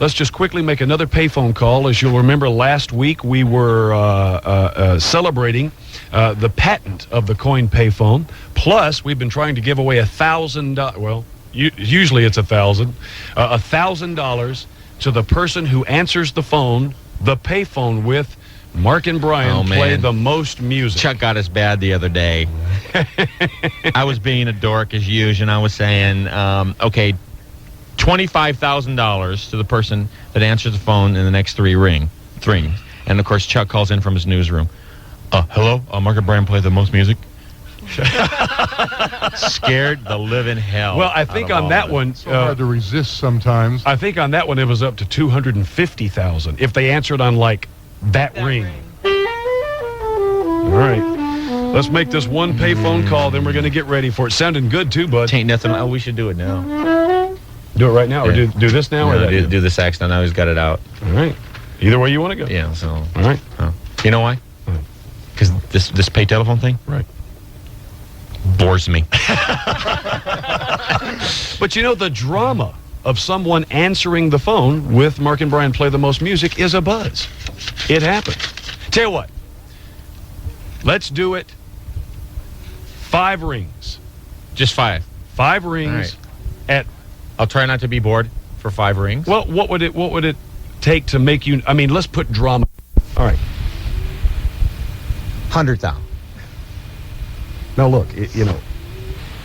let's just quickly make another payphone call. As you'll remember, last week we were celebrating the patent of the coin payphone. Plus, we've been trying to give away $1,000. Well, usually it's $1,000. $1,000 to the person who answers the phone, the payphone, with Mark and Brian play the most music. Chuck got us bad the other day. I was being a dork as usual, and I was saying, okay, $25,000 to the person that answers the phone in the next three rings. And, of course, Chuck calls in from his newsroom. Hello? Mark and Brian play the most music? Scared the living hell. Well, I think on that one, so hard to resist sometimes. I think on that one it was up to $250,000 if they answered on like that ring. All right, let's make this one payphone call. Then we're going to get ready for it. Sounding good too, bud. Ain't nothing. Oh, we should do it now. Do it right now, or do this now, no, or do the sax now. Now he's got it out. All right. Either way you want to go. Yeah. So. All right. You know why? Because this pay telephone thing. Right. Bores me. But you know, the drama of someone answering the phone with Mark and Brian play the most music is a buzz. It happens. Tell you what, let's do it 5 rings. Just 5. 5 rings at... I'll try not to be bored for 5 rings. Well, what would it take to make you... I mean, let's put drama... All right. 100,000. Now look, you know...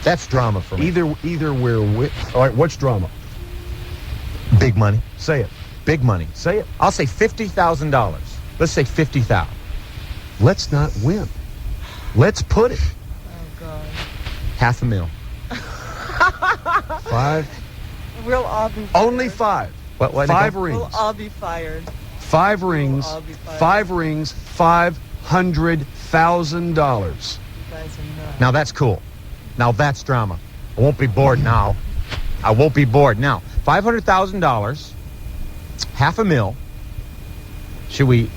That's drama for me. Either we're with... All right, what's drama? Big money. Say it. Big money. Say it. I'll say $50,000. Let's say 50,000. Let's not win. Let's put it. Oh, God. $500,000. 5. We'll all be fired. Only 5. What? 5 rings. We'll all be fired. 5 rings. We'll all be fired. 5 rings. $500,000. You guys are nuts. Now that's cool. Now that's drama. I won't be bored now. I won't be bored now. $500,000. $500,000. Should we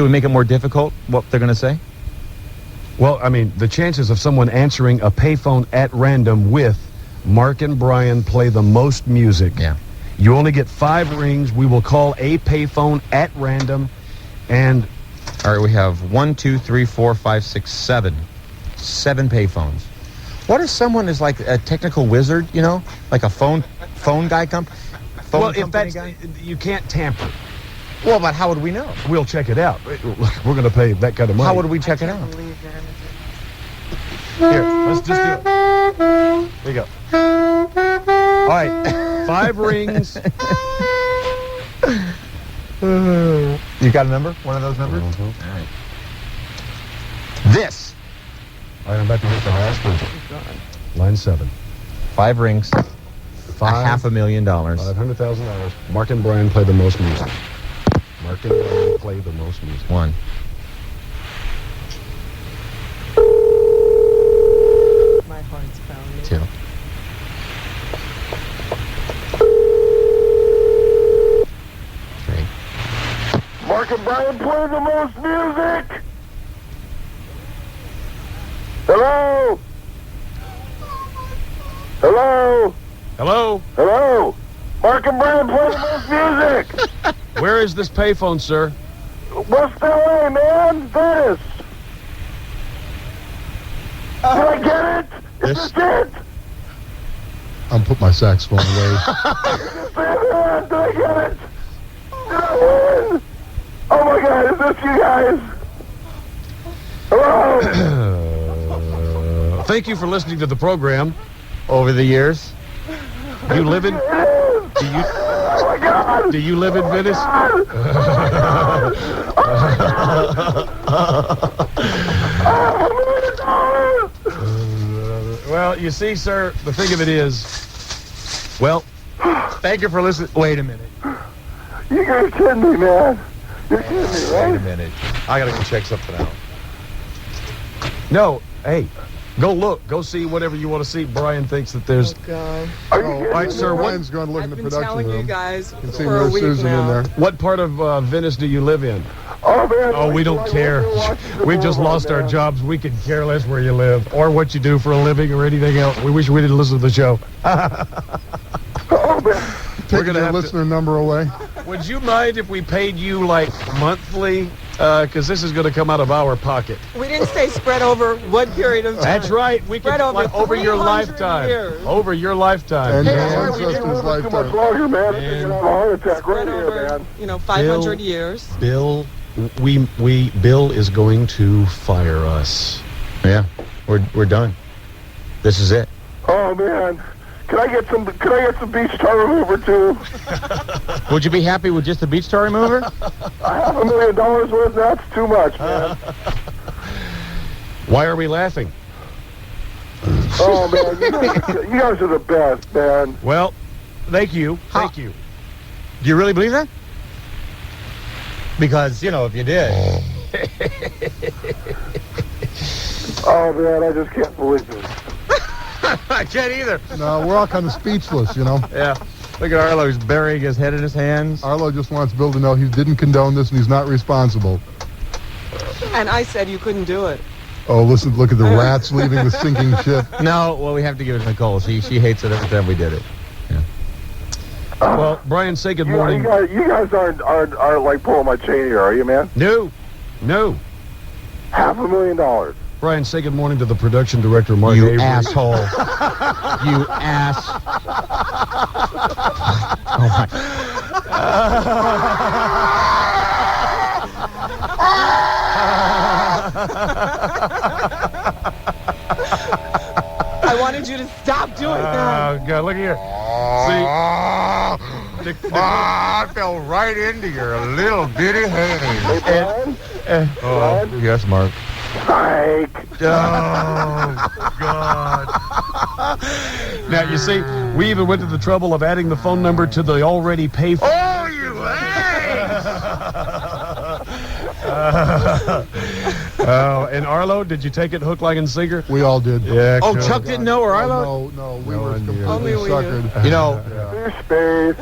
make it more difficult? What they're going to say? Well, I mean, the chances of someone answering a payphone at random with Mark and Brian play the most music. Yeah. You only get 5 rings. We will call a payphone at random, and All right, we have 1, 2, 3, 4, 5, 6, 7. 7 payphones. What if someone is like a technical wizard, you know? Like a phone guy phone if that's guy? you can't tamper. Well, but how would we know? We'll check it out. We're going to pay that kind of money. How would we check it I out? can't believe you're gonna Here, let's just do it. There you go. All right, 5 rings. You got a number? One of those numbers? Mm-hmm. All right. This. All right, I'm about to hit the last one. Line 7. 5 rings. $500,000. $500,000. Mark and Brian play the most music. Mark and Brian play the most music. 1. My heart's pounding. 2. 3. Mark and Brian play the most music. Hello? Hello? Hello? Hello? Mark and Brian play the most music. Where is this payphone, sir? West LA, man. Venice. Did I get it? Is this it? I'll put my saxophone away. Did I get it? Did I win? Oh my God, is this you guys? Hello? Thank you for listening to the program. Over the years? You live in... It is. Oh my God. Do you live in Venice? Well, you see, sir, the thing of it is... Well, thank you for listening. Wait a minute. You guys kidding me, man? You're kidding me, Wait a right? minute. I gotta go check something out. No, hey, go look. Go see whatever you want to see. Brian thinks that there's... Oh, God. Are you Oh, kidding all right, me? sir, what... Brian's going to look in I've the been production telling room. you guys You can see for a Miss week Susan now. in there. What part of Venice do you live in? Oh, man. Oh, we don't care. We just lost our jobs. We could care less where you live or what you do for a living or anything else. We wish we didn't listen to the show. Oh, man. Take gonna your have to- listener number away. Would you mind if we paid you like monthly? Because this is going to come out of our pocket. We didn't say spread over what period of time. That's right. We Spread can over like, over your 300 lifetime. years. Over your lifetime. And Hey, your sorry, we ancestors' Too much lifetime. longer, man. I think you're gonna have a heart attack right Spread here, over, man. 500 years. Bill, Bill is going to fire us. Yeah, we're done. This is it. Oh man, can I get some beach tar remover too? Would you be happy with just the beach tar remover? $500,000 worth? That's too much, man. Why are we laughing? Oh man, you guys are the best, man. Well, thank you. Thank you. Do you really believe that? Because, if you did. Oh man, I just can't believe it. I can't either. No, we're all kind of speechless, Yeah. Look at Arlo. He's burying his head in his hands. Arlo just wants Bill to know he didn't condone this and he's not responsible. And I said you couldn't do it. Oh, listen, look at the rats leaving the sinking ship. No, well, we have to give it to Nicole. She hates it every time we did it. Well, Brian, say good You morning. guys aren't like pulling my chain here, are you, man? No. $500,000. Brian, say good morning to the production director, Mark You Avery. asshole. You ass. Oh, my. I wanted you to stop doing that. Oh, God, look here. See? I fell right into your little bitty hand. Hey, Brian? Oh, yes, Mark. Psych. Oh, God. Now, you see, we even went to the trouble of adding the phone number to the already pay phone. Oh, you ass! Oh, and Arlo, did you take it hook, line, and sinker? We all did. Yeah. Oh, cool. Chuck didn't know, or Arlo? Oh, no, we were one knew. Only completely we knew. suckered. You know, Space.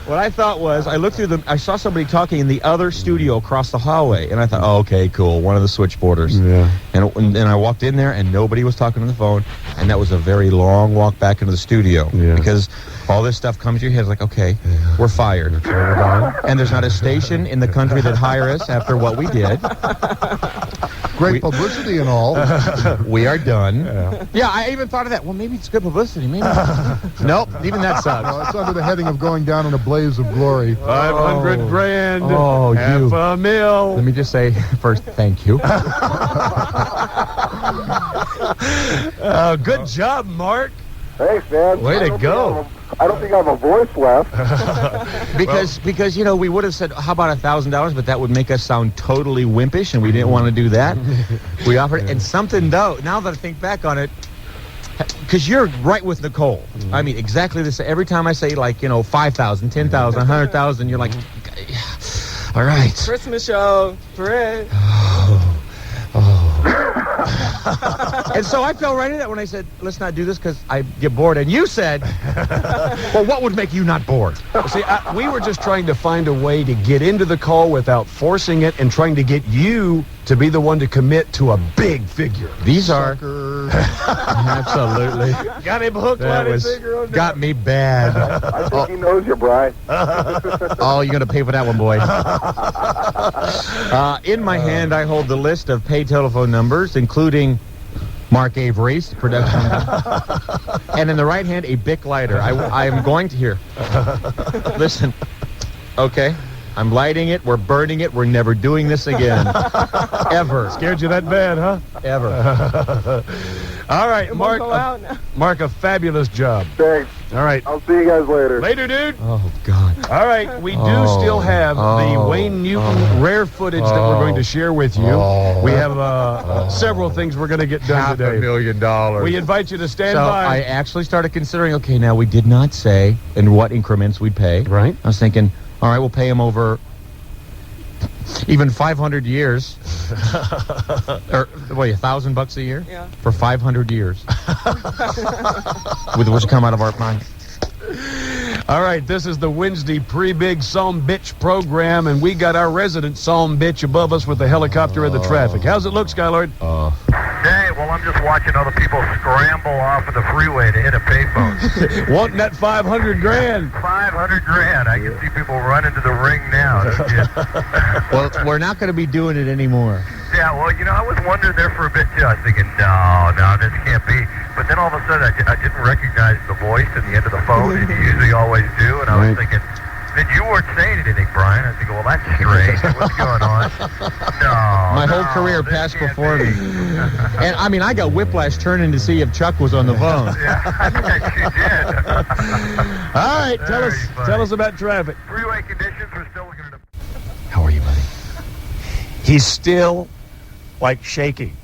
what I thought was, I looked through I saw somebody talking in the other studio across the hallway, and I thought, oh, okay, cool, one of the switchboarders. Yeah. And I walked in there, and nobody was talking on the phone, and that was a very long walk back into the studio. Yeah. Because all this stuff comes to your head, like, okay, we're fired. And there's not a station in the country that hire us after what we did. Great publicity and all. We are done. Yeah, I even thought of that. Well, maybe it's good publicity. Maybe. Nope, even that sucks. No, it's under the heading of going down in a blaze of glory. 500 grand. Oh, half you. a mil. Let me just say first, thank you. Good job, Mark. Thanks, man. Way to go. I don't think I have a voice left. Because we would have said, how about $1,000, but that would make us sound totally wimpish, and we didn't want to do that. We offered, and something though. Now that I think back on it, because you're right with Nicole. I mean, exactly the same. Every time I say 5,000, 10,000, 100,000, you're like, all right. Christmas show, parade. And so I fell right in that when I said, let's not do this because I get bored. And you said, well, what would make you not bored? See, we were just trying to find a way to get into the call without forcing it and trying to get you to be the one to commit to a big figure. These are Sucker. absolutely. Got him hooked, That line, and was sinker on got me bad. I think he knows you, Brian. Oh, you're gonna pay for that one, boy. In my hand, I hold the list of paid telephone numbers, including Mark Avery's production. And in the right hand, a Bic lighter. I am going to here. Listen, okay. I'm lighting it. We're burning it. We're never doing this again. Ever. Scared you that bad, huh? Ever. All right, It won't Mark. go out now. Mark, a fabulous job. Thanks. All right. I'll see you guys later. Later, dude. Oh, God. All right, we do Oh. still have the Oh. Wayne Newton rare footage that we're going to share with you. Oh. We have several things we're going to get done today. $500,000. We invite you to stand So by. I actually started considering, okay, now we did not say in what increments we'd pay. Right. I was thinking, all right, we'll pay him over even 500 years. Or, wait, $1,000 a year? Yeah. For 500 years. With which come out of our mind. All right, this is the Wednesday pre-big Psalm Bitch program, and we got our resident Psalm Bitch above us with the helicopter in the traffic. How's it look, Skylord? Hey, well, I'm just watching watching other people scramble off of the freeway to hit a payphone. Wanting that 500 grand. 500 grand. I can see people running to the ring now. Don't you? Well, we're not going to be doing it anymore. Yeah, well, I was wondering there for a bit, too. I was thinking, no, this can't be. But then all of a sudden, I didn't recognize the voice at the end of the phone, and you usually always do. And I was thinking, then you weren't saying anything, Brian. I was thinking, well, that's strange. What's going on? No. My whole career this passed can't before be. me. And, I mean, I got whiplash turning to see if Chuck was on the phone. Yeah, you did. All right, Very funny. Tell us about traffic. Freeway conditions, we're still looking at a... How are you, buddy? He's still, like, shaking.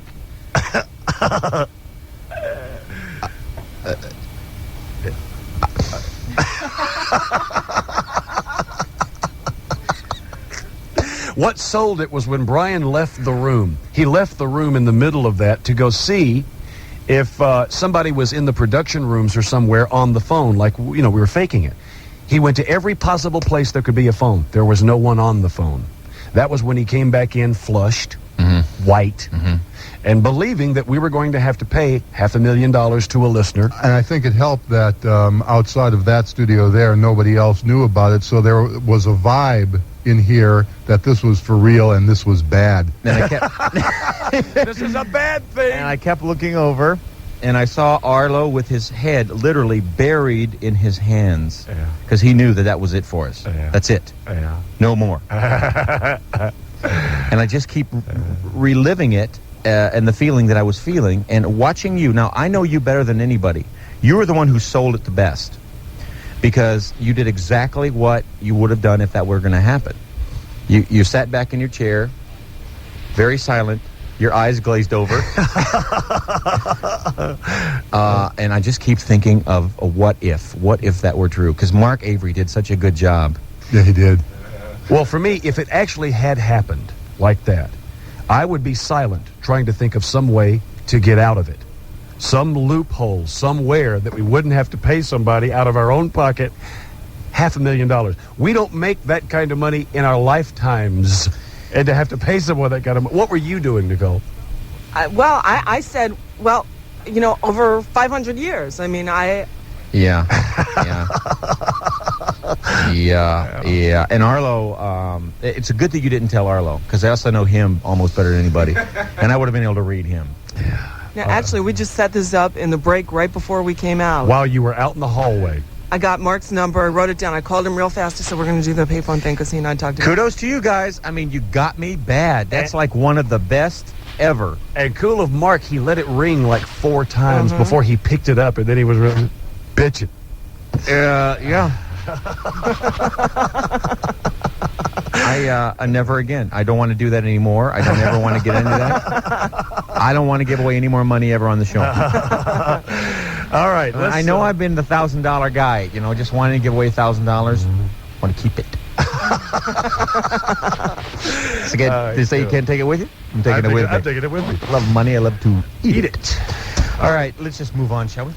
What sold it was when Brian left the room. He left the room in the middle of that to go see if somebody was in the production rooms or somewhere on the phone, like, we were faking it. He went to every possible place there could be a phone. There was no one on the phone. That was when he came back in flushed, white, and believing that we were going to have to pay $500,000 to a listener. And I think it helped that outside of that studio there, nobody else knew about it, so there was a vibe in here that this was for real and this was bad. And I kept, This is a bad thing. and I kept looking over, and I saw Arlo with his head literally buried in his hands. Yeah. Because he knew that was it for us. Yeah. That's it. Yeah. No more. And I just keep reliving it and the feeling that I was feeling and watching you. Now, I know you better than anybody. You were the one who sold it the best because you did exactly what you would have done if that were going to happen. You sat back in your chair, very silent, your eyes glazed over. And I just keep thinking of a what if that were true. Because Mark Avery did such a good job. Yeah, he did. Well, for me, if it actually had happened like that, I would be silent, trying to think of some way to get out of it. Some loophole somewhere that we wouldn't have to pay somebody out of our own pocket $500,000. We don't make that kind of money in our lifetimes. And to have to pay someone that kind of money. What were you doing, Nicole? I said, over 500 years. I mean, Yeah. And Arlo, it's good that you didn't tell Arlo, because I also know him almost better than anybody. And I would have been able to read him. actually, we just set this up in the break right before we came out. While you were out in the hallway. I got Mark's number. I wrote it down. I called him real fast. I said, we're going to do the payphone thing because he and I talked to him. Kudos to you guys. I mean, you got me bad. That's like one of the best ever. And cool of Mark, he let it ring like 4 times before he picked it up, and then he was really bitching. Yeah. I never again. I don't want to do that anymore. I don't ever want to get into that. I don't want to give away any more money ever on the show. All right. I know I've been the $1,000 guy, just wanting to give away $1,000. Want to keep it. So again, they say you can't take it with you? I'm taking it with me. I'm taking it with me. I love money. I love to eat it. All right, let's just move on, shall we?